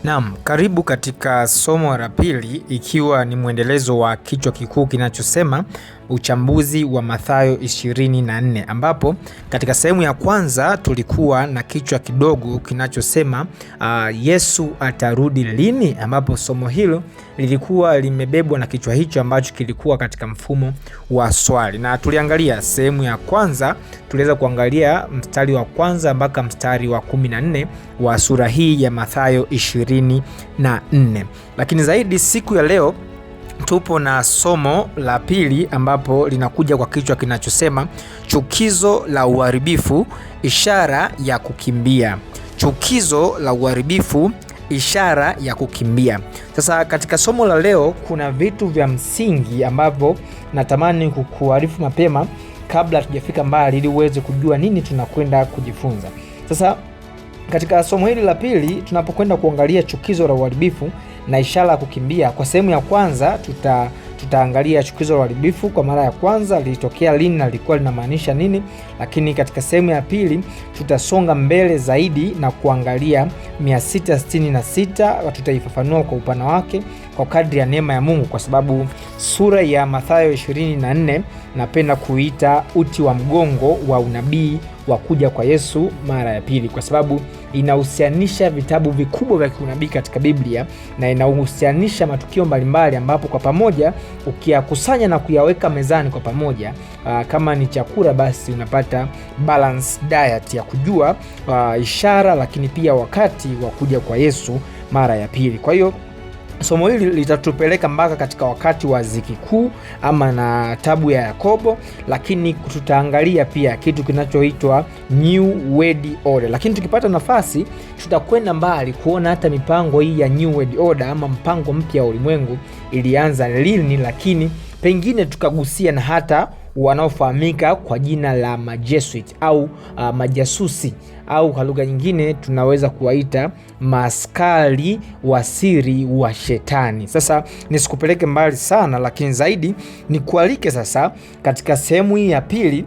Naam, karibu katika somo la pili, ikiwa ni mwendelezo wa kichwa kikuu kinachosema uchambuzi wa Mathayo 24, ambapo katika sehemu ya kwanza tulikuwa na kichwa kidogo kinachosema Yesu atarudi lini, ambapo somo hilo lilikuwa limebebwa na kichwa hicho ambacho kilikuwa katika mfumo wa swali. Na tuliangalia sehemu ya kwanza, tuliweza kuangalia mstari wa kwanza mpaka mstari wa 14 wa sura hii ya Mathayo 24. Lakini zaidi siku ya leo tupo na somo la pili ambapo linakuja kwa kichwa kinachosema chukizo la uharibifu, ishara ya kukimbia. Chukizo la uharibifu, ishara ya kukimbia. Sasa katika somo la leo kuna vitu vya msingi ambavyo natamani kukuarifu mapema kabla tujafika mbali, ili uweze kujua nini tunakwenda kujifunza. Sasa katika somo hili la pili tunapokwenda kuangalia chukizo la uharibifu na ishara ya kukimbia, kwa sehemu ya kwanza tutaangalia chukizo la uharibifu kwa mara ya kwanza lilitokea lini na lilikuwa linamaanisha nini. Lakini katika sehemu ya pili tutasonga mbele zaidi na kuangalia 666, tutaifafanua kwa upana wake kwa kadri ya neema ya Mungu, kwa sababu sura ya Mathayo 24 napenda kuita uti wa mgongo wa unabii wa kuja kwa Yesu mara ya pili, kwa sababu inahusianisha vitabu vikubwa vya kiunabii katika Biblia na inahusianisha matukio mbalimbali, ambapo kwa pamoja ukiyakusanya na kuyaweka mezani kwa pamoja, kama ni chakula, basi unapata balance diet ya kujua ishara lakini pia wakati wa kuja kwa Yesu mara ya pili. Kwa hiyo somo hili litatupeleka mpaka katika wakati wa ziki kuu ama na tabu ya Yakobo, lakini tutaangalia pia kitu kinachoitwa New World Order. Lakini tukipata nafasi tutakwenda mbali kuona hata mipango hii ya New World Order ama mpango mpya wa ulimwengu ilianza lini, lakini pengine tukagusia na hata wanaofahamika kwa jina la Majesuit au majasusi, au kwa lugha nyingine tunaweza kuwaita maaskari wa siri wa shetani. Sasa nisikupeleke mbali sana, lakini zaidi nikualike sasa katika sehemu hii ya pili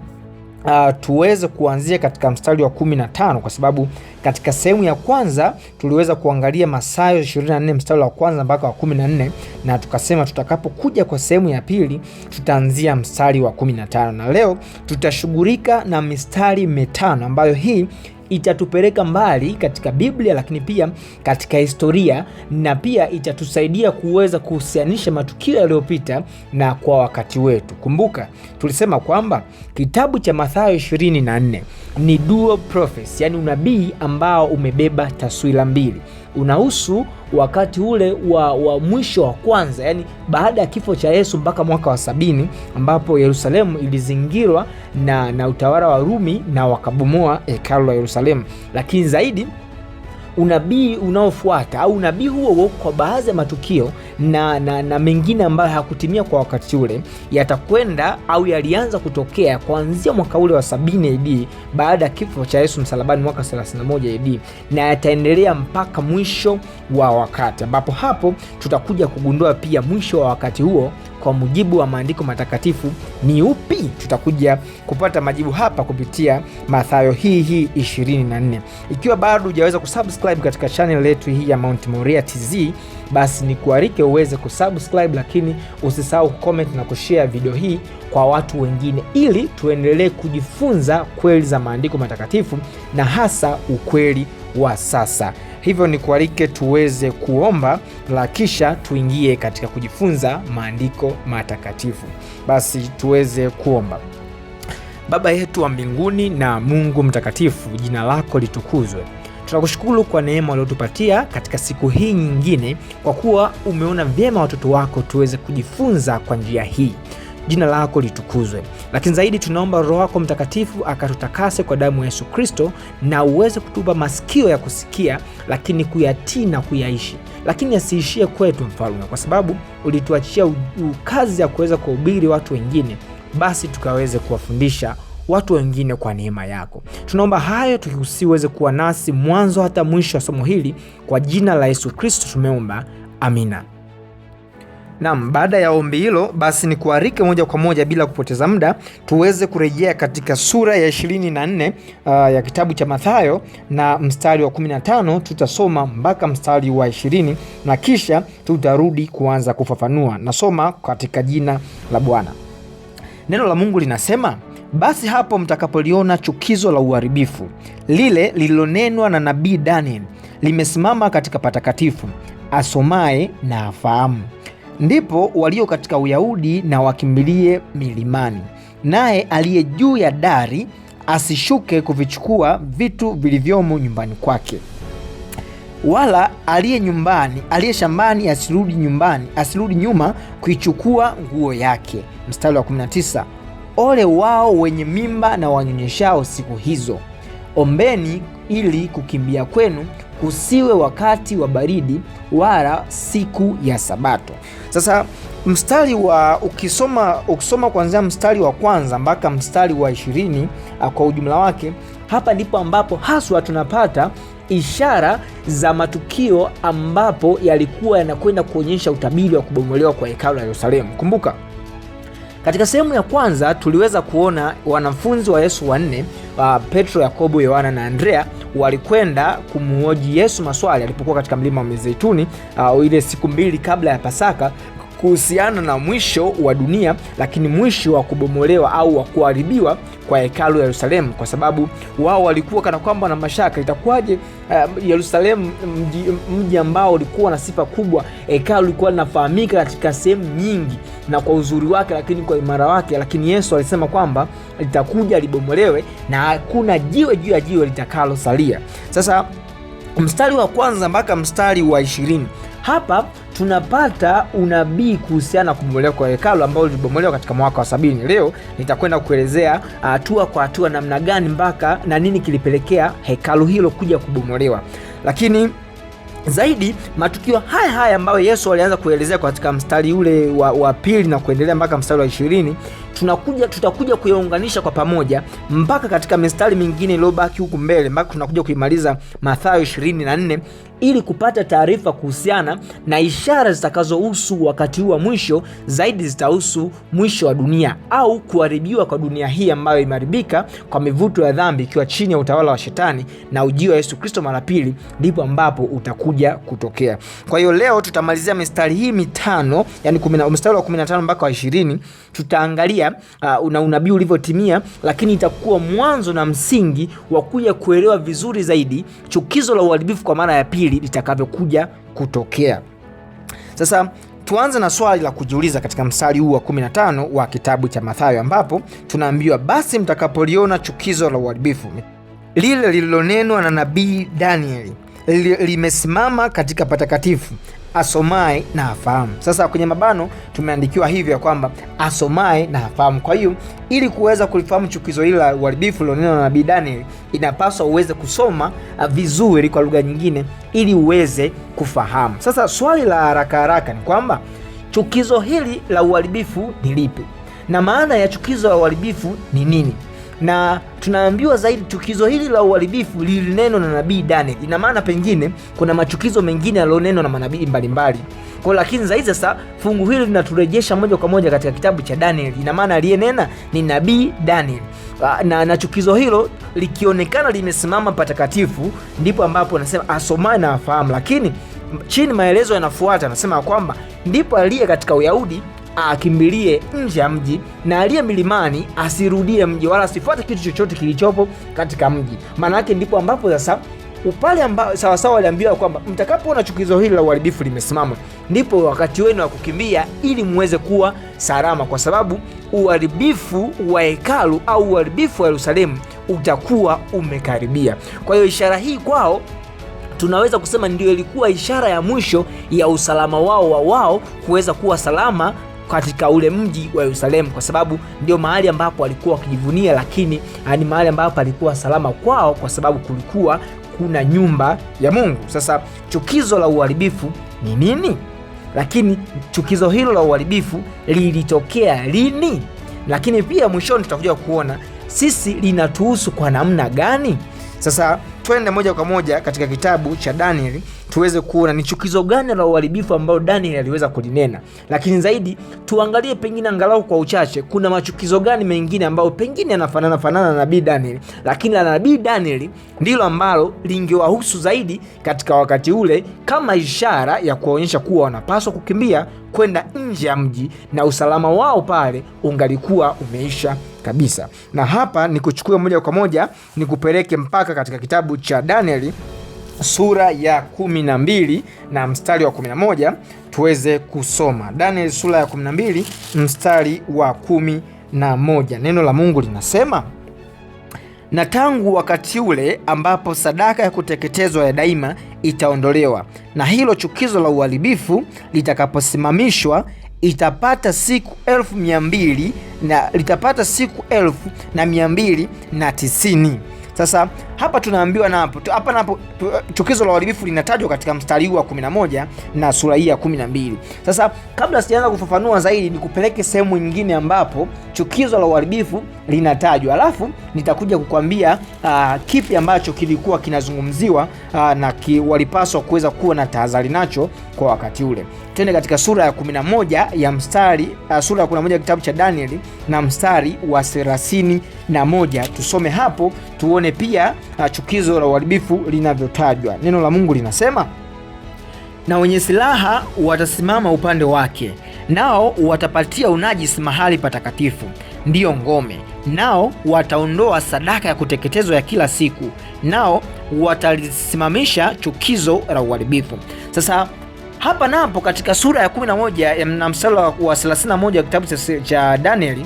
tuweze kuanzia katika mstari wa 15, kwa sababu katika sehemu ya kwanza tuliweza kuangalia Mathayo 24 mstari wa kwanza mpaka wa 14, na tukasema tutakapokuja kwa sehemu ya pili tutaanzia mstari wa 15, na leo tutashughulika na mistari mitano ambayo hii itatupeleka mbali katika Biblia, lakini pia katika historia, na pia itatusaidia kuweza kuhusianisha matukio yaliyopita na kwa wakati wetu. Kumbuka tulisema kwamba kitabu cha Mathayo 24 ni dual prophecy, yani unabii ambao umebeba taswira mbili. Unahusu wakati ule wa mwisho wa kwanza, yani baada ya kifo cha Yesu mpaka mwaka wa 70, ambapo Yerusalemu ilizingirwa na utawala wa Rumi na wakabomoa hekalu la Yerusalemu. Lakini zaidi unabii unaofuata au unabii huo kwa baadhi ya matukio na mengine ambayo hakutimia kwa wakati ule yatakwenda au yalianza kutokea kuanzia mwaka ule wa 70 AD baada ya kifo cha Yesu msalabani mwaka 31 AD, na yataendelea mpaka mwisho wa wakati, ambapo hapo tutakuja kugundua pia mwisho wa wakati huo kwa mujibu wa maandiko matakatifu ni upi. Tutakuja kupata majibu hapa kupitia Mathayo hii 24. Ikiwa bado hujaweza kusubscribe katika channel yetu hii ya Mount Moriah TZ, basi ni kualike uweze kusubscribe, lakini usisahau kucomment na kushare video hii kwa watu wengine, ili tuendelee kujifunza kweli za maandiko matakatifu na hasa ukweli wa sasa. Hivyo ni kualike tuweze kuomba la kisha tuingie katika kujifunza maandiko matakatifu. Basi tuweze kuomba. Baba yetu wa mbinguni na Mungu mtakatifu, jina lako litukuzwe. Tunakushukuru kwa neema uliyotupatia katika siku hii nyingine, kwa kuwa umeona vyema watoto wako tuweze kujifunza kwa njia hii. Jina lako litukuzwe. Lakini zaidi tunaomba Roho wako Mtakatifu akatutakase kwa damu ya Yesu Kristo, na uweze kutupa masikio ya kusikia, lakini kuyatii na kuyaishi. Lakini asiishie kwetu Mfalme, kwa sababu ulituachia kazi ya kuweza kuhubiri watu wengine, basi tukaweze kuwafundisha watu wengine kwa neema yako. Tunaomba hayo tukiusiweze kuwa nasi mwanzo hata mwisho wa somo hili, kwa jina la Yesu Kristo tumeomba, amina. Naam, baada ya ombi hilo basi ni kuarike moja kwa moja bila kupoteza muda tuweze kurejea katika sura ya 24 ya kitabu cha Mathayo, na mstari wa 15 tutasoma mpaka mstari wa 20 na kisha tutarudi kuanza kufafanua. Nasoma katika jina la Bwana. Neno la Mungu linasema, basi hapo mtakapoliona chukizo la uharibifu lile lililonenwa na nabii Daniel limesimama katika patakatifu, asomaye na afahamu. Ndipo walio katika Uyahudi na wakimbilie milimani, naye aliye juu ya dari asishuke kuvichukua vitu vilivyomo nyumbani kwake, wala aliye shambani asirudi nyuma kuichukua nguo yake. Mstari wa 19, ole wao wenye mimba na wanyonyeshao siku hizo. Ombeni ili kukimbia kwenu kusiwe wakati wa baridi, wala siku ya Sabato. Sasa mstari wa ukisoma kuanzia mstari wa kwanza mpaka mstari wa 20 kwa ujumla wake, hapa ndipo ambapo haswa tunapata ishara za matukio ambapo yalikuwa yanakwenda kuonyesha utabiri wa kubomolewa kwa hekalu la Yerusalemu. Kumbuka, katika sehemu ya kwanza tuliweza kuona wanafunzi wa Yesu wanne, Petro, Yakobo, Yohana na Andrea, walikwenda kumuhoji Yesu maswali alipokuwa katika mlima wa Mizeituni ile siku 2 kabla ya Pasaka, kuhusiana na mwisho wa dunia, lakini mwisho wa kubomolewa au wa kuharibiwa kwa hekalu ya Yerusalemu, kwa sababu wao walikuwa kana kwamba na mashaka, itakuwaje Yerusalemu, mji ambao ulikuwa na sifa kubwa, hekalu lilikuwa linafahamika katika sehemu nyingi na kwa uzuri wake, lakini kwa imara wake, lakini Yesu alisema kwamba litakuja libomolewe na hakuna jiwe juu ya jiwe litakalosalia. Sasa mstari wa kwanza mpaka mstari wa 20 hapa tunapata unabii kuhusiana na kubomolewa kwa hekalu ambalo lilibomolewa katika mwaka wa 70. Leo nitakwenda kuelezea hatua kwa hatua namna gani mpaka na nini kilipelekea hekalu hilo kuja kubomolewa. Lakini zaidi matukio haya ambayo Yesu alianza kuelezea katika mstari ule wa pili na kuendelea mpaka mstari wa 20, tutakuja kuyaunganisha kwa pamoja mpaka katika mistari mingine iliyobaki huku mbele, mpaka tunakuja kuimaliza Mathayo 24 ili kupata taarifa kuhusiana na ishara zitakazohusu wakati huu wa mwisho. Zaidi zitahusu mwisho wa dunia au kuharibiwa kwa dunia hii ambayo imeharibika kwa mivuto ya dhambi, ikiwa chini ya utawala wa Shetani, na ujio wa Yesu Kristo mara pili ndipo ambapo utakuja kutokea. Kwa hiyo leo tutamalizia mistari hii mitano, yani mstari wa 15 mpaka wa 20, tutaangalia unabii ulivyotimia, lakini itakuwa mwanzo na msingi wa kuja kuelewa vizuri zaidi chukizo la uharibifu kwa mara ya pili litakavyokuja kutokea. Sasa tuanze na swali la kujiuliza katika mstari huu wa 15 wa kitabu cha Mathayo, ambapo tunaambiwa, basi mtakapoliona chukizo la uharibifu lile lililonenwa na nabii Danieli limesimama katika patakatifu, asomaye na afahamu. Sasa kwenye mabano tumeandikiwa hivyo ya kwamba asomaye na afahamu. Kwa hiyo ili kuweza kulifahamu chukizo hili la uharibifu lililonenwa na nabii Daniel, inapaswa uweze kusoma vizuri, kwa lugha nyingine, ili uweze kufahamu. Sasa swali la haraka ni kwamba chukizo hili la uharibifu ni lipi, na maana ya chukizo la uharibifu ni nini? Na tunaambiwa zaidi chukizo hili la uharibifu lilinenwa na nabii Daniel. Ina maana pengine kuna machukizo mengine yalionenwa na manabii mbalimbali. Kwa lakini zaidi sasa fungu hili linaturejesha moja kwa moja katika kitabu cha Daniel. Ina maana aliyenena ni nabii Daniel. Na chukizo hilo likionekana limesimama patakatifu, ndipo ambapo anasema asomaye na afahamu. Lakini chini maelezo yanafuata, anasema kwamba ndipo aliye katika Uyahudi akimbilie nje ya mji, na aliye milimani asirudie mji, wala asifuate kitu chochote kilichopo katika mji. Maana yake ndipo ambapo sasa upale ambao sawasawa waliambiwa kwamba mtakapoona chukizo hili la uharibifu limesimama, ndipo wakati wenu wa kukimbia ili muweze kuwa salama, kwa sababu uharibifu wa hekalu au uharibifu wa Yerusalemu utakuwa umekaribia. Kwa hiyo ishara hii kwao tunaweza kusema ndio ilikuwa ishara ya mwisho ya usalama wao kuweza kuwa salama katika ule mji wa Yerusalemu, kwa sababu ndio mahali ambapo walikuwa wakijivunia, lakini ni mahali ambapo alikuwa salama kwao kwa sababu kulikuwa kuna nyumba ya Mungu. Sasa chukizo la uharibifu ni nini? Lakini chukizo hilo la uharibifu lilitokea lini? Lakini pia mwishoni tutakuja kuona sisi linatuhusu kwa namna gani. Sasa twende moja kwa moja katika kitabu cha Danieli tuweze kuona ni chukizo gani la uharibifu ambao Daniel aliweza kulinena, lakini zaidi tuangalie pengine angalau kwa uchache kuna machukizo gani mengine ambayo pengine yanafanana na nabii Daniel, lakini la nabii Daniel ndilo ambalo lingewahusu zaidi katika wakati ule, kama ishara ya kuonyesha kuwa wanapaswa kukimbia kwenda nje ya mji na usalama wao pale ungalikuwa umeisha kabisa. Na hapa nikuchukue moja kwa moja nikupeleke mpaka katika kitabu cha Danieli sura ya 12 na mstari wa 11 tuweze kusoma. Danieli sura ya 12 mstari wa 11. Neno la Mungu linasema, na tangu wakati ule ambapo sadaka ya kuteketezwa ya daima itaondolewa na hilo chukizo la uharibifu litakaposimamishwa, itapata siku 1200 na litapata siku 1290. Sasa hapa tunaambiwa napo chukizo la uharibifu linatajwa katika mstari huu wa 11 na sura hii ya 12. Sasa kabla sijaanza kufafanua zaidi, nikupeleke sehemu nyingine ambapo chukizo la uharibifu linatajwa, alafu nitakuja kukwambia kipi ambacho kilikuwa kinazungumziwa na walipaswa kuweza kuwa na tahadhari nacho kwa wakati ule. Twende katika sura ya 11 ya mstari sura ya 11 kitabu cha Danieli na mstari wa 31, tusome hapo tuone pia chukizo la uharibifu linavyotajwa. Neno la Mungu linasema, na wenye silaha watasimama upande wake, nao watapatia unajisi mahali patakatifu, ndiyo ngome, nao wataondoa sadaka ya kuteketezwa ya kila siku, nao watalisimamisha chukizo la uharibifu. Sasa hapa napo katika sura ya 11 na mstari wa 31 kitabu cha Danieli,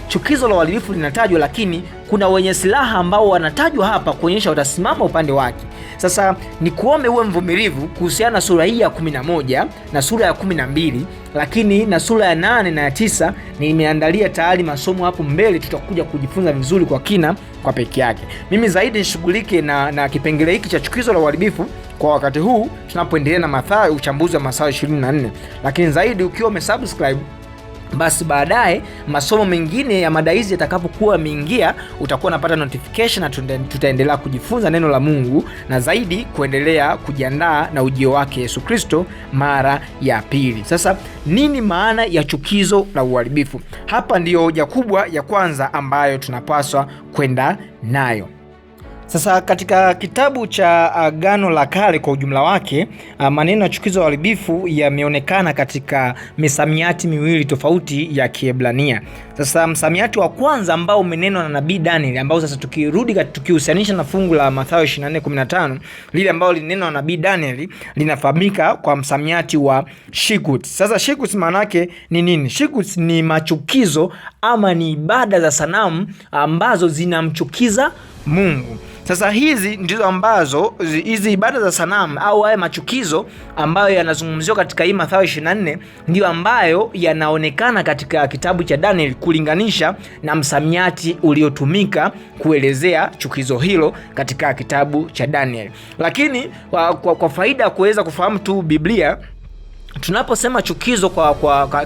chukizo la uharibifu linatajwa, lakini kuna wenye silaha ambao wanatajwa hapa kuonyesha watasimama upande wake. Sasa ni kuombe uwe mvumilivu kuhusiana na sura hii ya 11 na sura ya 12, lakini na sura ya 8 na ya 9 nimeandalia tayari masomo hapo mbele, tutakuja kujifunza vizuri kwa kina kwa peke yake. Mimi zaidi nishughulike na kipengele hiki cha chukizo la uharibifu kwa wakati huu tunapoendelea na Mathayo, uchambuzi wa Mathayo 24, lakini zaidi ukiwa umesubscribe, basi baadaye masomo mengine ya mada hizi yatakapokuwa yameingia utakuwa unapata notification, na tutaendelea kujifunza neno la Mungu na zaidi kuendelea kujiandaa na ujio wake Yesu Kristo mara ya pili. Sasa nini maana ya chukizo la uharibifu? Hapa ndiyo hoja kubwa ya kwanza ambayo tunapaswa kwenda nayo. Sasa katika kitabu cha Agano la Kale kwa ujumla wake, maneno ya chukizo la uharibifu yameonekana katika misamiati miwili tofauti ya Kiebrania. Sasa msamiati wa kwanza ambao umenenwa na nabii Daniel, ambao sasa tukihusianisha na fungu la Mathayo 24:15, lile ambalo linenwa na nabii Daniel linafahamika kwa msamiati wa shikut. Sasa shikut maana yake ni nini? Shikut ni machukizo ama ni ibada za sanamu ambazo zinamchukiza Mungu. Sasa hizi ndizo ambazo hizi ibada za sanamu au haya machukizo ambayo yanazungumziwa katika hii Mathayo 24 ndio ambayo yanaonekana katika kitabu cha Daniel kulinganisha na msamiati uliotumika kuelezea chukizo hilo katika kitabu cha Daniel. Lakini kwa faida ya kuweza kufahamu tu Biblia, tunaposema chukizo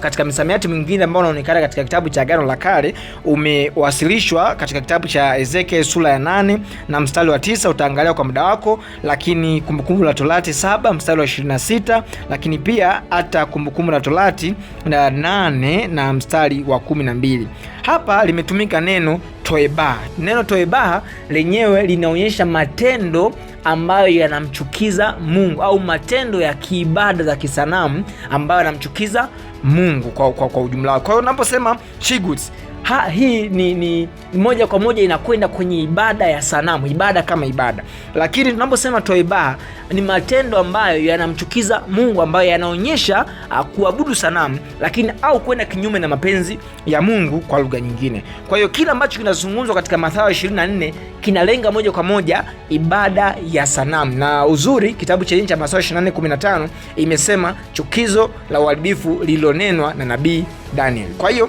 katika misamiati mingine ambayo unaonekana katika kitabu cha Agano la Kale, umewasilishwa katika kitabu cha Ezekiel sura ya 8 na mstari wa 9, utaangalia kwa muda wako, lakini Kumbukumbu la Torati 7 mstari wa 26, lakini pia hata Kumbukumbu la Torati 8 na mstari wa 12. Hapa limetumika neno toeba. Neno toeba lenyewe linaonyesha matendo ambayo yanamchukiza Mungu au matendo ya kiibada za kisanamu ambayo yanamchukiza Mungu kwa ujumla. Kwa hiyo unaposema shiguts, hii ni moja kwa moja inakwenda kwenye ibada ya sanamu, ibada kama ibada. Lakini tunaposema toeba ni matendo ambayo yanamchukiza Mungu, ambayo yanaonyesha kuabudu sanamu, lakini au kwenda kinyume na mapenzi ya Mungu kwa lugha nyingine. Kwa hiyo kila ambacho kinazungumzwa katika Mathayo 24 kinalenga moja kwa moja ibada ya sanamu. Na uzuri kitabu cha Mathayo 24:15 imesema chukizo la uharibifu lililonenwa na nabii Daniel. Kwa hiyo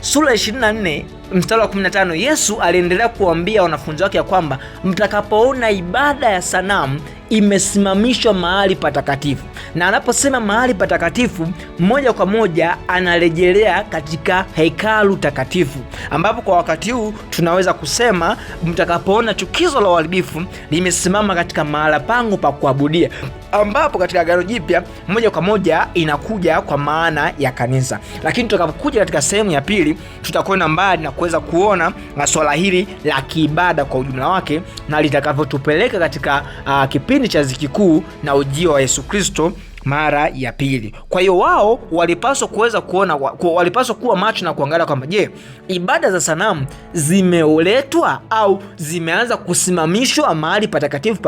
sura 24 mstari wa 15, Yesu aliendelea kuambia wanafunzi wake ya kwamba mtakapoona ibada ya sanamu imesimamishwa mahali patakatifu, Na anaposema mahali patakatifu, moja kwa moja anarejelea katika hekalu takatifu, ambapo kwa wakati huu tunaweza kusema mtakapoona chukizo la uharibifu limesimama katika mahala pangu pa kuabudia, ambapo katika Agano Jipya moja kwa moja inakuja kwa maana ya kanisa. Lakini tutakapokuja katika sehemu ya pili, tutakwenda mbali na kuweza kuona swala hili la kiibada kwa ujumla wake, na litakapotupeleka katika kipindi cha Ziki Kuu na ujio wa Yesu Kristo mara ya pili. Kwa hiyo wao walipaswa kuweza kuona, walipaswa kuwa macho na kuangalia kwamba je, ibada za sanamu zimeletwa au zimeanza kusimamishwa mahali patakatifu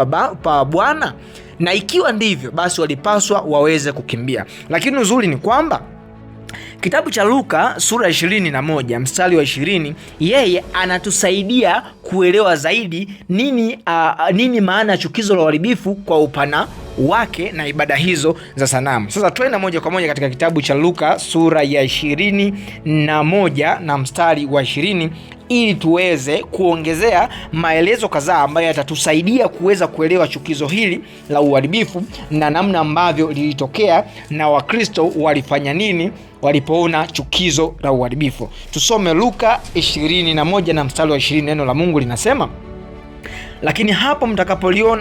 pa Bwana? Na ikiwa ndivyo, basi walipaswa waweze kukimbia. Lakini uzuri ni kwamba kitabu cha Luka sura 21 mstari wa 20, yeye anatusaidia kuelewa zaidi nini maana ya chukizo la uharibifu kwa upana wake na ibada hizo za sanamu. Sasa twende moja kwa moja katika kitabu cha Luka sura ya 21 na mstari wa 20 ili tuweze kuongezea maelezo kadhaa ambayo yatatusaidia kuweza kuelewa chukizo hili la uharibifu na namna ambavyo lilitokea na Wakristo walifanya nini walipoona chukizo la uharibifu. Tusome Luka 21 na mstari wa 20. Neno la Mungu linasema, lakini hapo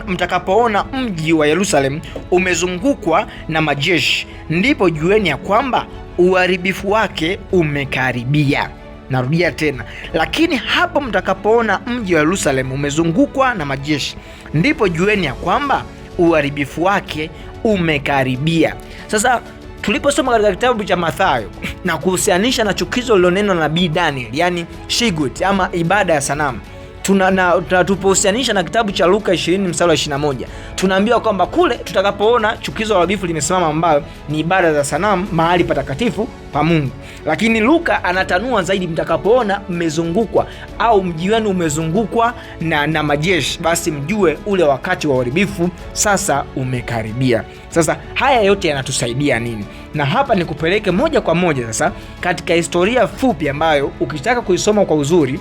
mtakapoona mji wa Yerusalemu umezungukwa na majeshi, ndipo jueni ya kwamba uharibifu wake umekaribia. Narudia tena, lakini hapo mtakapoona mji wa Yerusalemu umezungukwa na majeshi, ndipo jueni ya kwamba uharibifu wake umekaribia. Sasa tuliposoma katika kitabu cha Mathayo na kuhusianisha na chukizo lilonenwa na nabii Daniel, yani Shigut ama ibada ya sanamu, tunapohusianisha na kitabu cha Luka 20 mstari wa 21, tunaambiwa kwamba kule tutakapoona chukizo la uharibifu limesimama, ambayo ni ibada za sanamu mahali patakatifu pa Mungu. Lakini Luka anatanua zaidi, mtakapoona mmezungukwa au mji wenu umezungukwa na majeshi, basi mjue ule wakati wa uharibifu sasa umekaribia. Sasa haya yote yanatusaidia nini? Na hapa ni kupeleke moja kwa moja sasa katika historia fupi ambayo ukitaka kuisoma kwa uzuri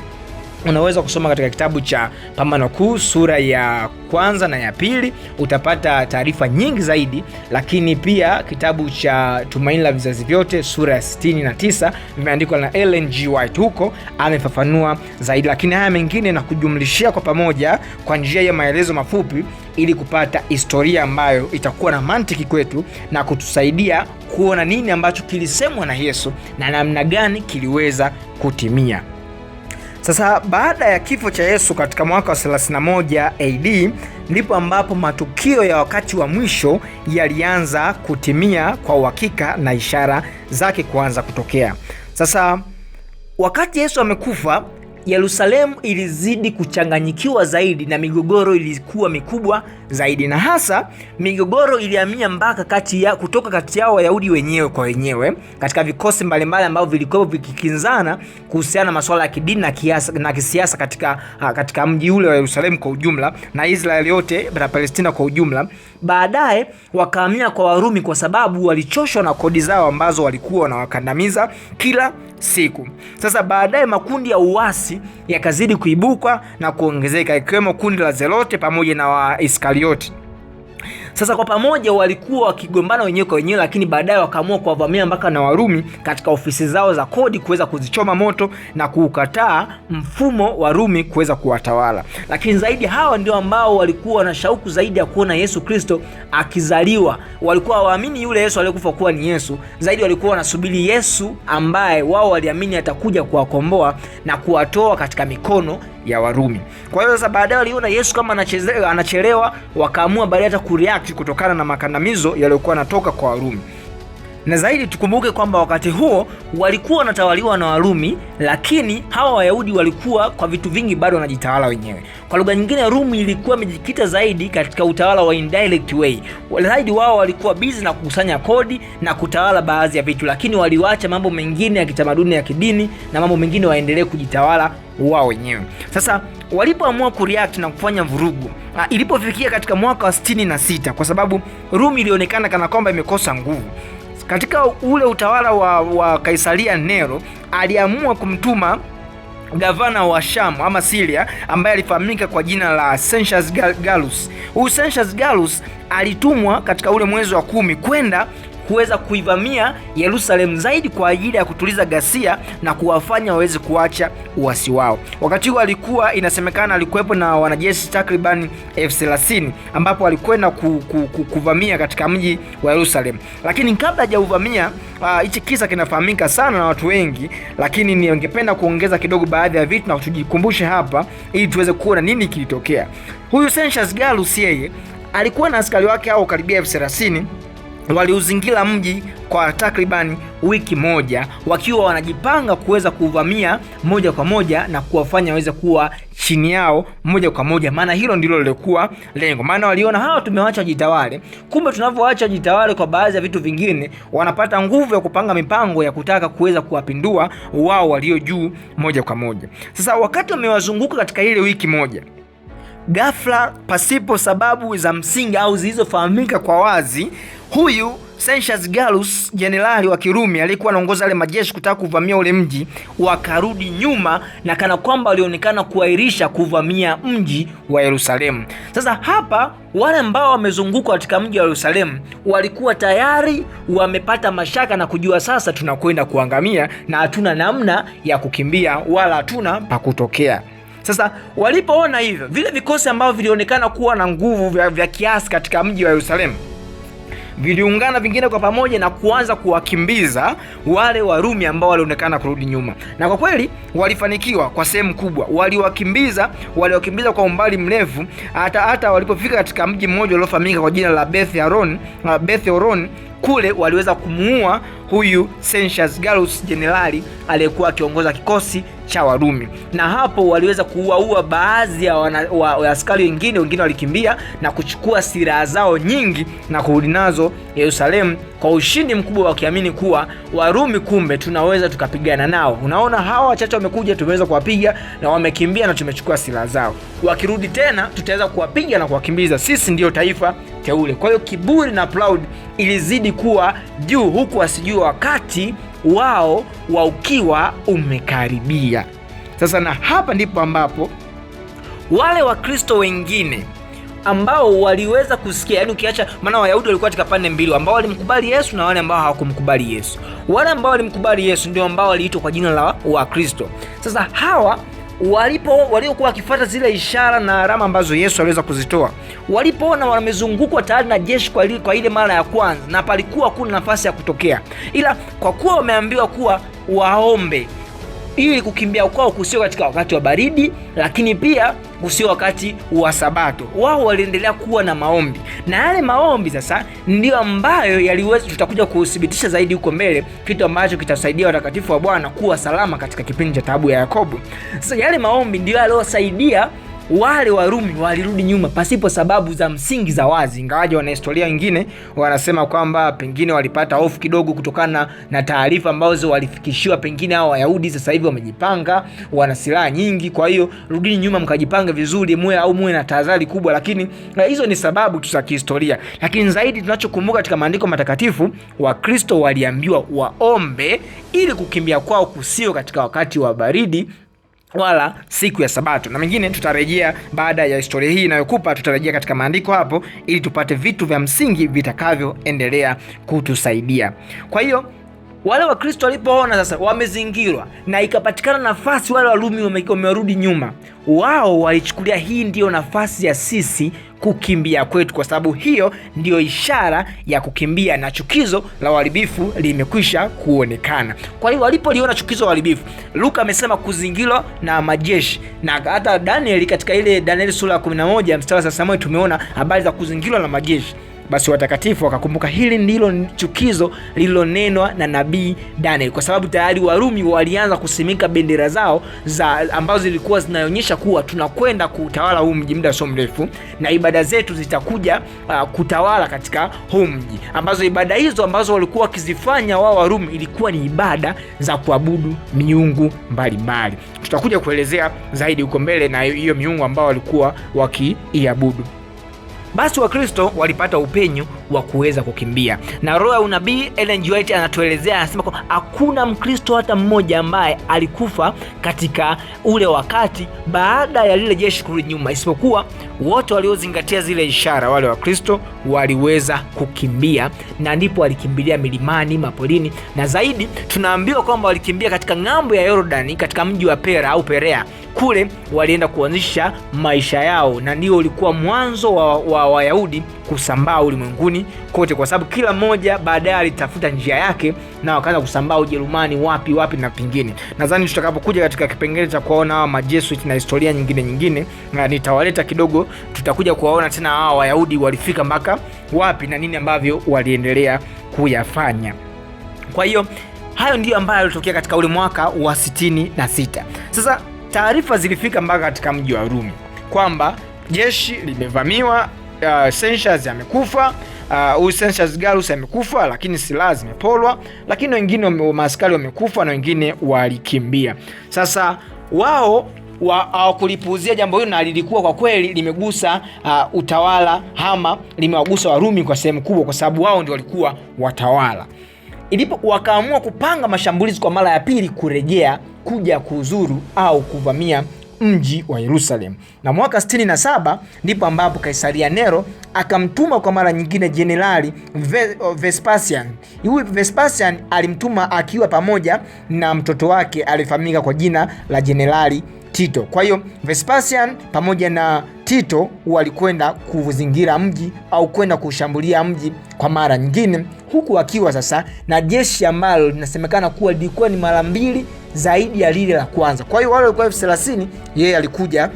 unaweza kusoma katika kitabu cha Pambano Kuu sura ya 1 na ya 2, utapata taarifa nyingi zaidi. Lakini pia kitabu cha Tumaini la Vizazi Vyote sura ya 69 vimeandikwa na Ellen G. White, huko amefafanua zaidi. Lakini haya mengine na kujumlishia kwa pamoja kwa njia ya maelezo mafupi, ili kupata historia ambayo itakuwa na mantiki kwetu na kutusaidia kuona nini ambacho kilisemwa na Yesu na namna gani kiliweza kutimia. Sasa baada ya kifo cha Yesu katika mwaka wa 31 AD, ndipo ambapo matukio ya wakati wa mwisho yalianza kutimia kwa uhakika na ishara zake kuanza kutokea. Sasa wakati Yesu amekufa, Yerusalemu ilizidi kuchanganyikiwa zaidi na migogoro ilikuwa mikubwa zaidi, na hasa migogoro ilihamia mpaka kutoka kati yao Wayahudi wenyewe kwa wenyewe katika vikosi mbalimbali ambavyo vilikuwa vikikinzana kuhusiana na masuala ya kidini na kisiasa katika mji ule wa Yerusalemu kwa ujumla na Israeli yote na Palestina kwa ujumla. Baadaye wakahamia kwa Warumi kwa sababu walichoshwa na kodi zao ambazo walikuwa wanawakandamiza kila siku. Sasa baadaye makundi ya uasi yakazidi kuibuka na kuongezeka, ikiwemo kundi la Zelote pamoja na Waiskarioti. Sasa kwa pamoja walikuwa wakigombana wenyewe kwa wenyewe, lakini baadaye wakaamua kuwavamia mpaka na Warumi katika ofisi zao za kodi kuweza kuzichoma moto na kuukataa mfumo wa Rumi kuweza kuwatawala. Lakini zaidi hawa ndio ambao walikuwa na shauku zaidi ya kuona Yesu Kristo akizaliwa. Walikuwa waamini yule Yesu aliyekufa kuwa ni Yesu. Zaidi walikuwa wanasubiri Yesu ambaye wao waliamini atakuja kuwakomboa na kuwatoa katika mikono ya Warumi. Kwa hiyo sasa baadaye waliona Yesu kama anachelewa, wakaamua baadaye hata kureact kutokana na makandamizo yaliyokuwa yanatoka kwa Warumi. Na zaidi tukumbuke kwamba wakati huo walikuwa wanatawaliwa na Warumi, lakini hawa Wayahudi walikuwa kwa vitu vingi bado wanajitawala wenyewe. Kwa lugha nyingine, Rumi ilikuwa imejikita zaidi katika utawala wa indirect way. Zaidi wao walikuwa busy na kukusanya kodi na kutawala baadhi ya vitu, lakini waliwaacha mambo mengine ya kitamaduni ya kidini na mambo mengine waendelee kujitawala wao wenyewe. Sasa walipoamua kureact na kufanya vurugu, ilipofikia katika mwaka wa 66, kwa sababu Rumi ilionekana kana kwamba imekosa nguvu katika ule utawala wa Kaisaria Nero, aliamua kumtuma gavana wa Sham ama Syria ambaye alifahamika kwa jina la Senchus Gallus. Huyu Senchus Gallus alitumwa katika ule mwezi wa 10 kwenda kuweza kuivamia Yerusalemu zaidi kwa ajili ya kutuliza ghasia na kuwafanya waweze kuacha uasi wao. Wakati huo alikuwa inasemekana alikuwepo na wanajeshi takriban 30,000 ambapo alikwenda kuvamia katika mji wa Yerusalemu. Lakini kabla hajauvamia, hichi kisa kinafahamika sana na watu wengi, lakini ningependa kuongeza kidogo baadhi ya vitu na tujikumbushe hapa ili tuweze kuona nini kilitokea. Huyu Senchus Gallus yeye alikuwa na askari wake hao karibia 30,000 waliuzingira mji kwa takriban wiki moja wakiwa wanajipanga kuweza kuvamia moja kwa moja na kuwafanya waweze kuwa chini yao moja kwa moja, maana hilo ndilo lilikuwa lengo. Maana waliona hawa tumewacha jitawale, kumbe tunavyoacha jitawale kwa baadhi ya vitu vingine wanapata nguvu ya kupanga mipango ya kutaka kuweza kuwapindua wao walio juu moja kwa moja. Sasa wakati wamewazunguka katika ile wiki moja, ghafla pasipo sababu za msingi au zilizofahamika kwa wazi, huyu Senchus Gallus, jenerali wa Kirumi alikuwa anaongoza wale majeshi kutaka kuvamia ule mji, wakarudi nyuma na kana kwamba walionekana kuahirisha kuvamia mji wa Yerusalemu. Sasa hapa wale ambao wamezunguka katika mji wa Yerusalemu walikuwa tayari wamepata mashaka na kujua sasa tunakwenda kuangamia na hatuna namna ya kukimbia wala hatuna pa kutokea. Sasa walipoona hivyo, vile vikosi ambavyo vilionekana kuwa na nguvu vya kiasi katika mji wa Yerusalemu viliungana vingine kwa pamoja na kuanza kuwakimbiza wale Warumi ambao walionekana kurudi nyuma. Na kwa kweli walifanikiwa kwa sehemu kubwa. Waliwakimbiza kwa umbali mrefu hata walipofika katika mji mmoja uliofahamika kwa jina la Beth Horon, kule waliweza kumuua huyu Senchus Gallus, jenerali aliyekuwa akiongoza kikosi cha Warumi. Na hapo waliweza kuua baadhi ya askari wengine walikimbia na kuchukua silaha zao nyingi na kurudi nazo Yerusalemu kwa ushindi mkubwa, wakiamini kuwa Warumi kumbe tunaweza tukapigana nao. Unaona, hawa wachache wamekuja, tumeweza kuwapiga na wamekimbia na tumechukua silaha zao. Wakirudi tena tutaweza kuwapiga na kuwakimbiza. Sisi ndio taifa teule. Kwa hiyo kiburi na proud ilizidi kuwa juu, huku wasijua wakati wao wa ukiwa umekaribia. Sasa na hapa ndipo ambapo wale Wakristo wengine ambao waliweza kusikia, yani ukiacha, maana Wayahudi walikuwa katika pande mbili, ambao walimkubali Yesu na wale ambao hawakumkubali Yesu. Wale ambao walimkubali Yesu ndio ambao waliitwa kwa jina la Wakristo. Sasa hawa waliokuwa wakifuata zile ishara na alama ambazo Yesu aliweza kuzitoa, walipoona wamezungukwa tayari na jeshi kwa ile mara ya kwanza na palikuwa kuna nafasi ya kutokea, ila kwa kuwa wameambiwa kuwa waombe ili kukimbia kwao kusio katika wakati wa baridi, lakini pia kusio wakati wa Sabato, wao waliendelea kuwa na maombi. Na yale maombi sasa ndio ambayo yaliweza, tutakuja kuthibitisha zaidi huko mbele, kitu ambacho kitasaidia watakatifu wa Bwana kuwa salama katika kipindi cha taabu ya Yakobo. Sasa yale maombi ndio yaliyosaidia wale Warumi walirudi nyuma pasipo sababu za msingi za wazi, ingawaje wana historia wengine wanasema kwamba pengine walipata hofu kidogo kutokana na taarifa ambazo walifikishiwa, pengine hao Wayahudi sasa hivi wamejipanga, wana silaha nyingi, kwa hiyo rudini nyuma mkajipanga vizuri, muwe na tahadhari kubwa. Lakini hizo ni sababu tu za kihistoria, lakini zaidi tunachokumbuka katika maandiko matakatifu, Wakristo waliambiwa waombe ili kukimbia kwao kusio katika wakati wa baridi wala siku ya Sabato. Na mengine tutarejea baada ya historia hii inayokupa, tutarejea katika maandiko hapo ili tupate vitu vya msingi vitakavyoendelea kutusaidia. Kwa hiyo wale Wakristo walipoona sasa wamezingirwa na ikapatikana nafasi wale Warumi wamerudi nyuma, wao walichukulia hii ndio nafasi ya sisi kukimbia kwetu, kwa sababu hiyo ndio ishara ya kukimbia na chukizo la uharibifu limekwisha kuonekana. Kwa hiyo walipoliona chukizo la uharibifu, Luka amesema kuzingirwa na majeshi, na hata Danieli katika ile Danieli sura ya 11 mstari wa 31 tumeona habari za kuzingirwa na majeshi. Basi watakatifu wakakumbuka hili ndilo chukizo lililonenwa na nabii Daniel, kwa sababu tayari Warumi walianza kusimika bendera zao ambazo zilikuwa zinaonyesha kuwa tunakwenda kutawala huu mji muda sio mrefu, na ibada zetu zitakuja kutawala katika huu mji, ambazo ibada hizo ambazo walikuwa wakizifanya wao Warumi ilikuwa ni ibada za kuabudu miungu mbalimbali. Tutakuja kuelezea zaidi huko mbele na hiyo miungu ambao walikuwa wakiiabudu. Basi Wakristo walipata upenyo wa kuweza kukimbia, na roho ya unabii Ellen G. White anatuelezea, anasema kwa hakuna Mkristo hata mmoja ambaye alikufa katika ule wakati baada ya lile jeshi kurudi nyuma, isipokuwa wote waliozingatia zile ishara, wale Wakristo waliweza kukimbia, na ndipo walikimbilia milimani, mapolini, na zaidi tunaambiwa kwamba walikimbia katika ng'ambo ya Yordani, katika mji wa Pera au Perea. Kule walienda kuanzisha maisha yao, na ndio ulikuwa mwanzo wa Wayahudi kusambaa ulimwenguni kote, kwa sababu kila mmoja baadaye alitafuta njia yake na wakaanza kusambaa Ujerumani, wapi na pingine. Nadhani tutakapokuja katika kipengele cha kuona hawa Majesuit na historia nyingine nitawaleta kidogo, tutakuja kuwaona tena hawa Wayahudi walifika mpaka wapi na nini ambavyo waliendelea kuyafanya. Kwa hiyo hayo ndio ambayo yalitokea katika ule mwaka wa 66. Sasa taarifa zilifika mpaka katika mji wa Rumi kwamba jeshi limevamiwa, Censius amekufa, Censius Gallus amekufa, lakini silaha zimepolwa, lakini wengine maaskari wamekufa na wengine walikimbia. Sasa wao hawakulipuuzia jambo hilo, na lilikuwa kwa kweli limegusa utawala ama limewagusa Warumi kwa sehemu kubwa, kwa sababu wao ndio walikuwa watawala. Ilipo wakaamua kupanga mashambulizi kwa mara ya pili kurejea kuja kuzuru au kuvamia mji wa Yerusalemu. Na mwaka 67 ndipo ambapo Kaisaria Nero akamtuma kwa mara nyingine Jenerali Vespasian. Huyu Vespasian alimtuma akiwa pamoja na mtoto wake alifahamika kwa jina la Jenerali Tito. Kwa hiyo Vespasian pamoja na Tito walikwenda kuzingira mji au kwenda kushambulia mji kwa mara nyingine, huku akiwa sasa na jeshi ambalo linasemekana kuwa lilikuwa ni mara 2 zaidi ya lile la kwanza. Kwa hiyo wale walikuwa 30,000, yeye alikuja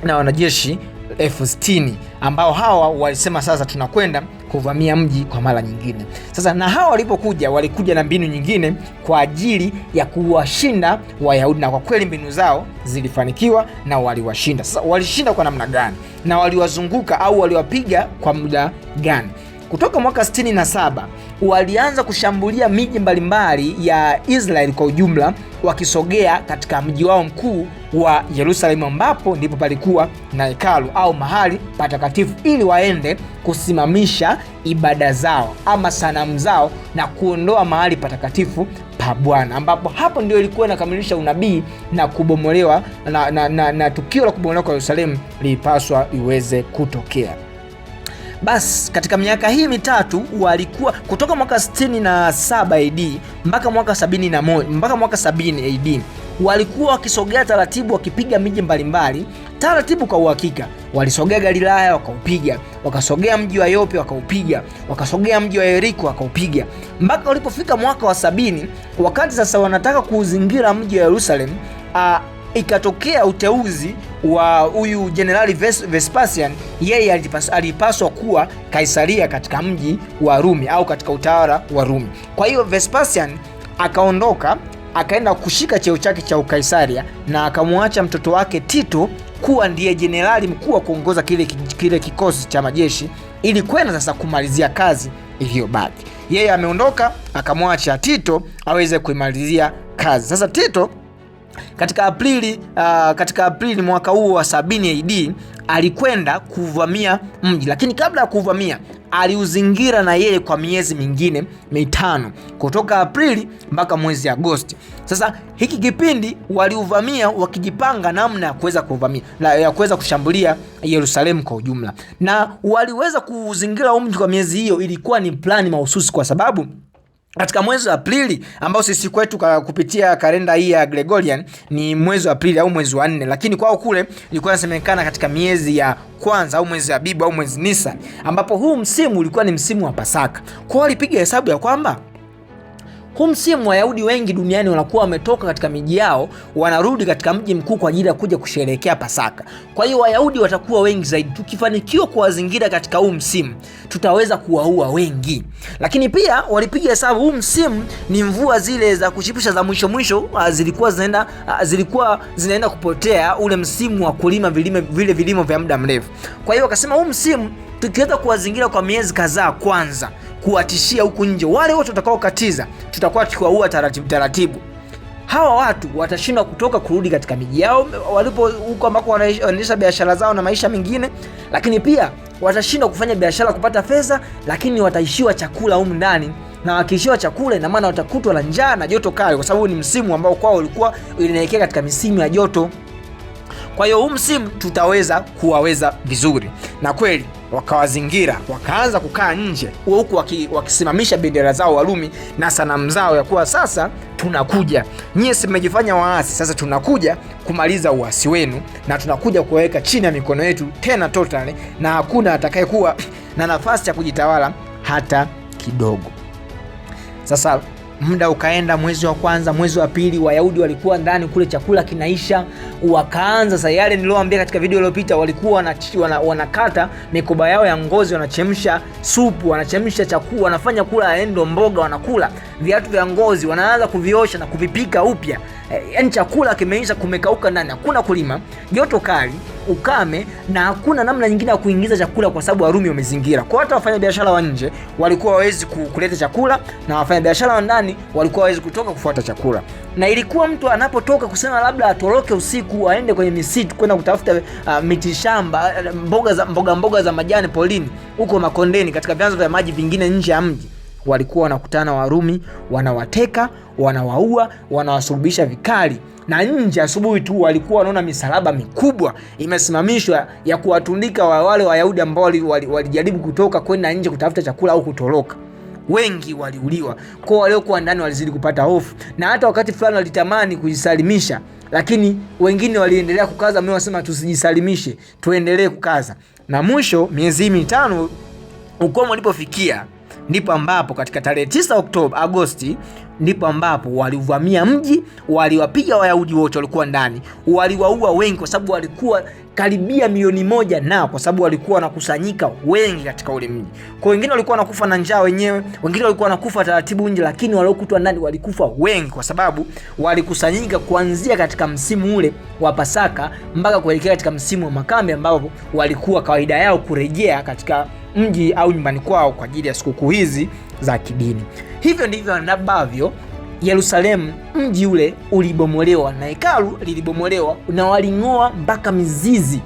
na wanajeshi 60,000 ambao hawa walisema sasa tunakwenda kuvamia mji kwa mara nyingine. Sasa na hawa walipokuja walikuja na mbinu nyingine kwa ajili ya kuwashinda Wayahudi, na kwa kweli mbinu zao zilifanikiwa na waliwashinda. Sasa walishinda kwa namna gani na waliwazunguka au waliwapiga kwa muda gani? Kutoka mwaka 67 walianza kushambulia miji mbalimbali ya Israeli kwa ujumla, wakisogea katika mji wao mkuu wa Yerusalemu, ambapo ndipo palikuwa na hekalu au mahali patakatifu, ili waende kusimamisha ibada zao ama sanamu zao na kuondoa mahali patakatifu pa Bwana, ambapo hapo ndio ilikuwa inakamilisha unabii na kubomolewa na tukio la kubomolewa kwa Yerusalemu lilipaswa iweze kutokea. Basi katika miaka hii mitatu walikuwa kutoka mwaka 67 AD mpaka mwaka 70 AD walikuwa wakisogea taratibu, wakipiga miji mbalimbali taratibu kwa uhakika. Walisogea Galilaya wakaupiga, wakasogea mji wa Yope wakaupiga, wakasogea mji wa Yeriko wakaupiga, mpaka walipofika mwaka wa 70, wakati sasa wanataka kuuzingira mji wa Yerusalemu, ikatokea uteuzi wa huyu Jenerali Vespasian. Yeye alipaswa kuwa Kaisaria katika mji wa Rumi au katika utawala wa Rumi. Kwa hiyo Vespasian akaondoka, akaenda kushika cheo chake cha ukaisaria, na akamwacha mtoto wake Tito kuwa ndiye jenerali mkuu wa kuongoza kile kikosi cha majeshi, ili kwenda sasa kumalizia kazi iliyobaki. Yeye ameondoka, akamwacha Tito aweze kuimalizia kazi. Sasa Tito katika Aprili mwaka huo wa 70 AD alikwenda kuvamia mji, lakini kabla ya kuvamia aliuzingira na yeye kwa miezi mingine 5 kutoka Aprili mpaka mwezi Agosti. Sasa hiki kipindi waliuvamia wakijipanga namna ya kuweza kuvamia ya kuweza kushambulia Yerusalemu kwa ujumla, na waliweza kuuzingira mji kwa miezi hiyo. Ilikuwa ni plani mahususi, kwa sababu katika mwezi wa Aprili ambao sisi kwetu kupitia kalenda hii ya Gregorian ni mwezi wa Aprili au mwezi wa 4, lakini kwao kule ilikuwa inasemekana katika miezi ya kwanza au mwezi wa Abibu au mwezi Nisan, ambapo huu msimu ulikuwa ni msimu wa Pasaka. Kwa walipiga hesabu ya kwamba huu msimu Wayahudi wengi duniani wanakuwa wametoka katika miji yao, wanarudi katika mji mkuu kwa ajili ya kuja kusherehekea Pasaka. Kwa hiyo Wayahudi watakuwa wengi zaidi. Tukifanikiwa kuwazingira katika huu msimu, tutaweza kuwaua wengi. Lakini pia walipiga hesabu huu msimu ni mvua zile za kuchipusha za mwisho zilikuwa zinaenda kupotea, ule msimu wa kulima vile vilimo vya muda mrefu. Kwa hiyo wakasema huu msimu tukiweza kuwazingira kwa miezi kadhaa kwanza, kuwatishia huku nje wale wote watakaokatiza, tutakuwa tukiwaua taratibu. Hawa watu watashindwa kutoka kurudi katika miji yao walipo huko ambako wanaendesha biashara zao na maisha mengine, lakini pia watashindwa kufanya biashara kupata fedha, lakini wataishiwa chakula humu ndani, na wakiishiwa chakula ina maana watakutwa na njaa na joto kali, kwa sababu ni msimu ambao kwao ulikuwa inaelekea katika misimu ya joto. Kwa hiyo huu msimu tutaweza kuwaweza vizuri. Na kweli wakawazingira, wakaanza kukaa nje huku wakisimamisha bendera zao Warumi na sanamu zao ya kuwa sasa tunakuja, nyie si mmejifanya waasi, sasa tunakuja kumaliza uasi wenu na tunakuja kuweka chini ya mikono yetu tena totally, na hakuna atakayekuwa na nafasi ya kujitawala hata kidogo. Sasa muda ukaenda, mwezi wa kwanza, mwezi wa pili, Wayahudi walikuwa ndani kule, chakula kinaisha, wakaanza sasa yale niliowaambia katika video iliyopita, walikuwa wanakata mikoba yao ya ngozi, wanachemsha supu, wanachemsha chakula, wanafanya kula endo mboga, wanakula viatu vya ngozi, wanaanza kuviosha na kuvipika upya. Yaani chakula kimeisha, kumekauka ndani, hakuna kulima, joto kali, ukame, na hakuna namna nyingine ya kuingiza chakula kwa sababu Warumi wamezingira. Kwa hata wafanya biashara wa nje walikuwa hawezi kuleta chakula, na wafanya biashara wa ndani walikuwa hawezi kutoka kufuata chakula. Na ilikuwa mtu anapotoka kusema labda atoroke usiku aende kwenye misitu kwenda kutafuta miti shamba, mboga za majani polini, huko makondeni, katika vyanzo vya maji vingine nje ya mji, walikuwa wanakutana Warumi, wanawateka, wanawaua, wanawasulubisha vikali. Na nje asubuhi tu walikuwa wanaona misalaba mikubwa imesimamishwa ya kuwatundika wale Wayahudi ambao walijaribu kutoka kwenda nje kutafuta chakula au kutoroka. Wengi waliuliwa. Kwa waliokuwa ndani walizidi kupata hofu, na hata wakati fulani walitamani kujisalimisha, lakini wengine waliendelea kukaza moyo, wasema tusijisalimishe, tuendelee kukaza. Na mwisho miezi 5 ukomo ulipofikia, ndipo ambapo katika tarehe 9 Agosti ndipo ambapo walivamia mji, waliwapiga Wayahudi wote walikuwa ndani, waliwaua wengi, kwa sababu walikuwa karibia 1,000,000, na kwa sababu walikuwa wanakusanyika wengi katika ule mji. Kwa wengine walikuwa wanakufa na njaa wenyewe, wengine walikuwa wanakufa taratibu nje, lakini waliokutwa ndani walikufa wengi, kwa sababu walikusanyika kuanzia katika msimu ule wa Pasaka mpaka kuelekea katika msimu wa makambi, ambapo walikuwa kawaida yao kurejea katika mji au nyumbani kwao kwa ajili ya sikukuu hizi za kidini. Hivyo ndivyo ambavyo Yerusalemu, mji ule, ulibomolewa na hekalu lilibomolewa, na waling'oa mpaka mizizi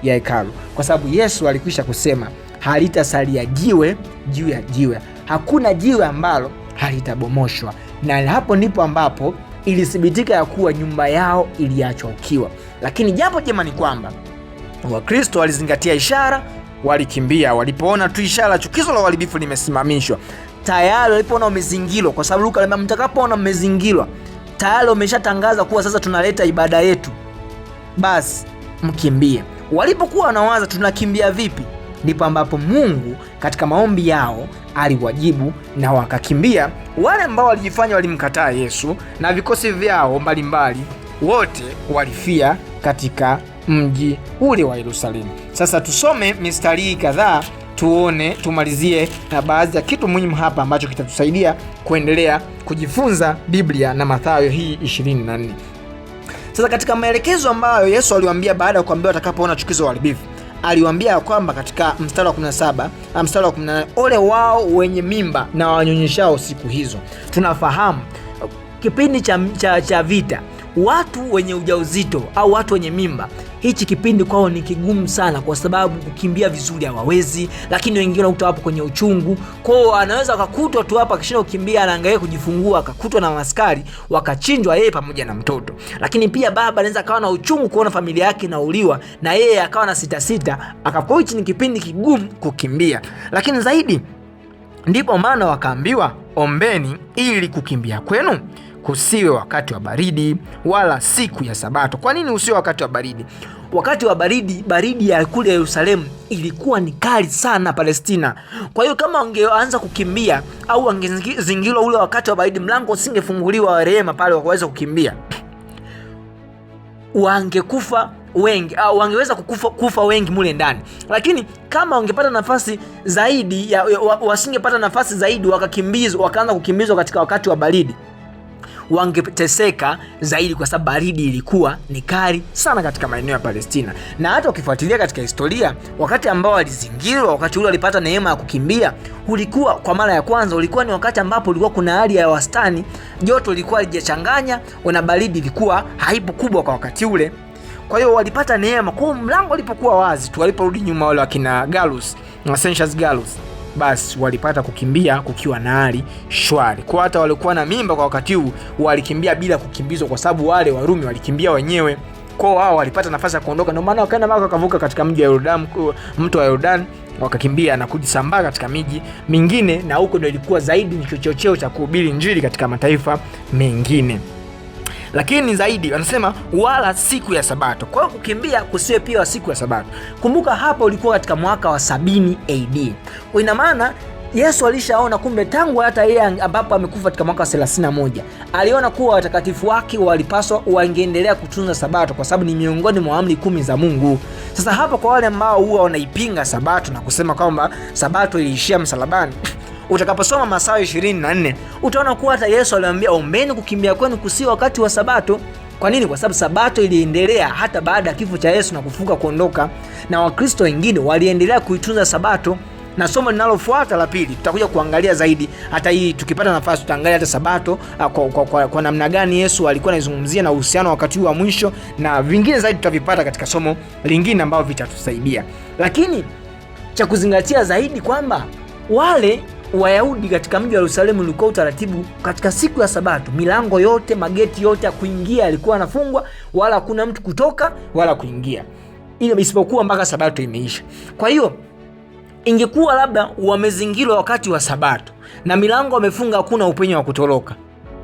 ya hekalu, kwa sababu Yesu alikwisha kusema halitasalia jiwe juu ya jiwe, hakuna jiwe ambalo halitabomoshwa. Na hapo ndipo ambapo ilithibitika ya kuwa nyumba yao iliachwa ukiwa. Lakini jambo jema ni kwamba Wakristo walizingatia ishara, walikimbia walipoona tu ishara chukizo la uharibifu limesimamishwa. Tayari walipoona umezingirwa, kwa sababu Luka anasema mtakapoona mmezingirwa, tayari wameshatangaza kuwa sasa tunaleta ibada yetu, basi mkimbie. Walipokuwa wanawaza tunakimbia vipi, ndipo ambapo Mungu katika maombi yao aliwajibu na wakakimbia. Wale ambao walijifanya walimkataa Yesu na vikosi vyao mbalimbali, wote walifia katika mji ule wa Yerusalemu. Sasa tusome mistari kadhaa tumalizie na baadhi ya kitu muhimu hapa ambacho kitatusaidia kuendelea kujifunza Biblia na Mathayo hii 24. Sasa katika maelekezo ambayo Yesu aliwaambia baada ya kuambia watakapoona chukizo la uharibifu, aliwaambia kwamba katika mstari wa 17 na mstari wa 18, ole wao wenye mimba na wanyonyeshao siku hizo. Tunafahamu kipindi cha vita, watu wenye ujauzito au watu wenye mimba, hichi kipindi kwao ni kigumu sana, kwa sababu kukimbia vizuri hawawezi, lakini wengine wanakuta hapo kwenye uchungu. Kwao anaweza akakutwa tu hapa akishinda kukimbia, anaangalia kujifungua, akakutwa na askari wakachinjwa yeye pamoja na mtoto. Lakini pia baba anaweza akawa na uchungu kuona familia yake inauliwa, na yeye akawa na sita akapoa. Hichi ni kipindi kigumu kukimbia. Lakini zaidi ndipo maana wakaambiwa, ombeni ili kukimbia kwenu kusiwe wakati wa baridi wala siku ya Sabato. Kwa nini usiwe wakati wa baridi? Wakati wa baridi ya kule Yerusalemu ilikuwa ni kali sana Palestina. Kwa hiyo kama wangeanza kukimbia au wangezingirwa ule wakati wa baridi, mlango usingefunguliwa wa rehema pale wakaweza kukimbia, wangekufa wengi au wangeweza kufa wengi mule ndani. Lakini kama wangepata nafasi zaidi wasingepata nafasi zaidi, wakaanza kukimbizwa katika wakati wa baridi, wangeteseka zaidi, kwa sababu baridi ilikuwa ni kali sana katika maeneo ya Palestina. Na hata ukifuatilia katika historia, wakati ambao walizingirwa, wakati ule walipata neema ya kukimbia, ulikuwa kwa mara ya kwanza, ulikuwa ni wakati ambapo ulikuwa kuna hali ya wastani, joto lilikuwa lijachanganya na baridi ilikuwa haipo kubwa kwa wakati ule. Kwa hiyo walipata neema. Kwa hiyo mlango ulipokuwa wazi tu, waliporudi nyuma wale wakina Gallus na Sensius Gallus, basi walipata kukimbia kukiwa na hali shwari. Kwa hata walikuwa na mimba kwa wakati huu walikimbia bila kukimbizwa, kwa sababu wale Warumi walikimbia wenyewe. Kwa wao walipata nafasi ya kuondoka, ndio maana wakaenda mpaka wakavuka katika mji wa Yordani, mto wa Yordani, wakakimbia na kujisambaa katika miji mingine, na huko ndio ilikuwa zaidi ni chocheo cha kuhubiri Injili katika mataifa mengine. Lakini zaidi wanasema wala siku ya Sabato. Kwa hiyo kukimbia kusiwe pia siku ya Sabato. Kumbuka hapa ulikuwa katika mwaka wa 70 AD. Ina maana Yesu alishaona kumbe tangu hata yeye ambapo amekufa katika mwaka wa 31, aliona kuwa watakatifu wake walipaswa wangeendelea kutunza Sabato kwa sababu ni miongoni mwa amri 10 za Mungu. Sasa hapa kwa wale ambao huwa wanaipinga Sabato na kusema kwamba Sabato iliishia msalabani, utakaposoma Mathayo 24 utaona kuwa hata Yesu aliwaambia ombeni kukimbia kwenu kusiwe wakati wa Sabato. Kwa nini? Kwa sababu Sabato iliendelea hata baada ya kifo cha Yesu na kufufuka kuondoka, na Wakristo wengine waliendelea kuitunza Sabato. Na somo linalofuata la pili tutakuja kuangalia zaidi, hata hii tukipata nafasi tutaangalia hata Sabato kwa namna gani Yesu alikuwa anazungumzia na uhusiano wakati wa mwisho, na vingine zaidi tutavipata katika somo lingine ambao vitatusaidia. Lakini cha kuzingatia zaidi kwamba wale Wayahudi katika mji wa Yerusalemu ulikuwa utaratibu katika siku ya Sabato, milango yote, mageti yote ya kuingia yalikuwa yanafungwa, wala hakuna mtu kutoka wala kuingia, ile isipokuwa mpaka Sabato imeisha. Kwa hiyo ingekuwa labda wamezingirwa wakati wa Sabato na milango wamefunga, hakuna upenyo wa kutoroka,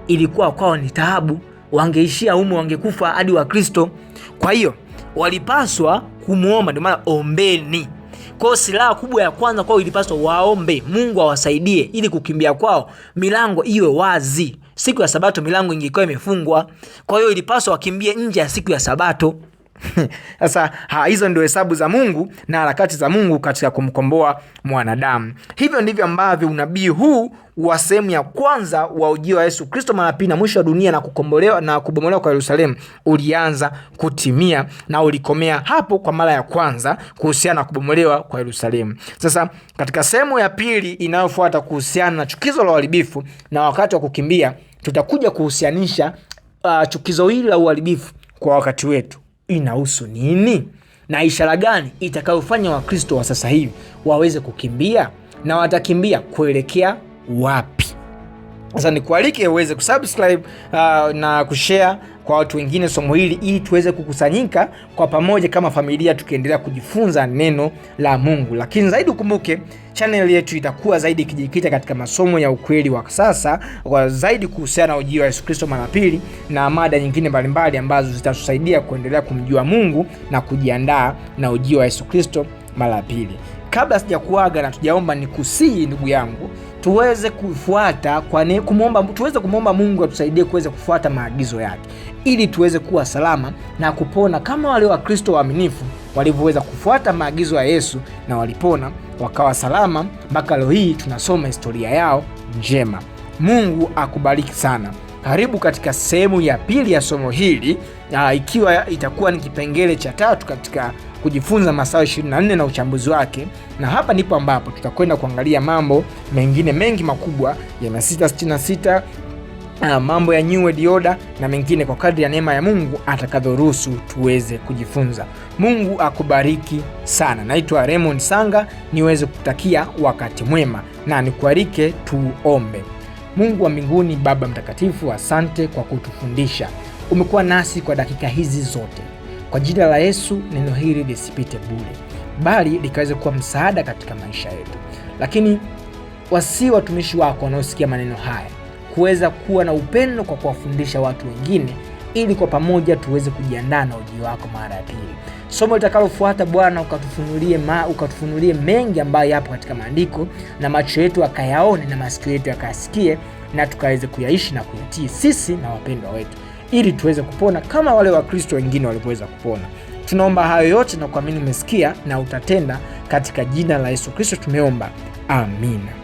ilikuwa kwao ni taabu, wangeishia humo, wangekufa hadi Wakristo. Kwa hiyo walipaswa kumuomba, ndio maana ombeni. Kwa hiyo silaha kubwa ya kwanza kwao ilipaswa waombe Mungu awasaidie ili kukimbia kwao milango iwe wazi. Siku ya Sabato milango ingekuwa imefungwa, kwa hiyo ilipaswa wakimbie nje ya siku ya Sabato. Sasa hizo ndio hesabu za Mungu na harakati za Mungu katika kumkomboa mwanadamu. Hivyo ndivyo ambavyo unabii huu wa sehemu ya kwanza wa ujio wa Yesu Kristo mara pili na mwisho wa dunia na kukombolewa na kubomolewa kwa Yerusalemu ulianza kutimia, na ulikomea hapo kwa mara ya kwanza kuhusiana na kubomolewa kwa Yerusalemu. Sasa katika sehemu ya pili inayofuata kuhusiana na chukizo la uharibifu na wakati wa kukimbia, tutakuja kuhusianisha chukizo hili la uharibifu kwa wakati wetu inahusu nini na ishara gani itakayofanya Wakristo wa sasa hivi waweze kukimbia, na watakimbia kuelekea wapi. Sasa nikualike uweze kusubscribe na kushare kwa watu wengine somo hili, ili tuweze kukusanyika kwa pamoja kama familia tukiendelea kujifunza neno la Mungu. Lakini zaidi ukumbuke channel yetu itakuwa zaidi ikijikita katika masomo ya ukweli wa sasa, kwa zaidi kuhusiana na ujio wa Yesu Kristo mara pili na mada nyingine mbalimbali ambazo zitatusaidia kuendelea kumjua Mungu na kujiandaa na ujio wa Yesu Kristo mara pili. Kabla sijakuaga na tujaomba, nikusihi ndugu yangu tuweze kufuata tuweze kumwomba Mungu atusaidie kuweza kufuata maagizo yake, ili tuweze kuwa salama na kupona kama wale Wakristo waaminifu walivyoweza kufuata maagizo ya Yesu na walipona wakawa salama mpaka leo hii tunasoma historia yao njema. Mungu akubariki sana. Karibu katika sehemu ya pili ya somo hili, ikiwa itakuwa ni kipengele cha 3 katika kujifunza Mathayo 24 na uchambuzi wake, na hapa ndipo ambapo tutakwenda kuangalia mambo mengine mengi makubwa ya 666, mambo ya New World Order na mengine kwa kadri ya neema ya Mungu atakavyoruhusu tuweze kujifunza. Mungu akubariki sana. Naitwa Raymond Sanga, niweze kutakia wakati mwema na nikualike tuombe. Mungu wa mbinguni, Baba mtakatifu, asante kwa kutufundisha. Umekuwa nasi kwa dakika hizi zote. Kwa jina la Yesu neno hili lisipite bure, bali likaweze kuwa msaada katika maisha yetu. Lakini wasi watumishi wako wanaosikia maneno haya kuweza kuwa na upendo kwa kuwafundisha watu wengine, ili kwa pamoja tuweze kujiandaa na ujio wako mara ya pili. Somo litakalofuata Bwana ukatufunulie mengi ambayo yapo katika maandiko, na macho yetu akayaone na masikio yetu yakasikie, na tukaweze kuyaishi na kuyatii sisi na wapendwa wetu, ili tuweze kupona kama wale Wakristo wengine walivyoweza kupona. Tunaomba hayo yote na kuamini umesikia na utatenda, katika jina la Yesu Kristo tumeomba. Amina.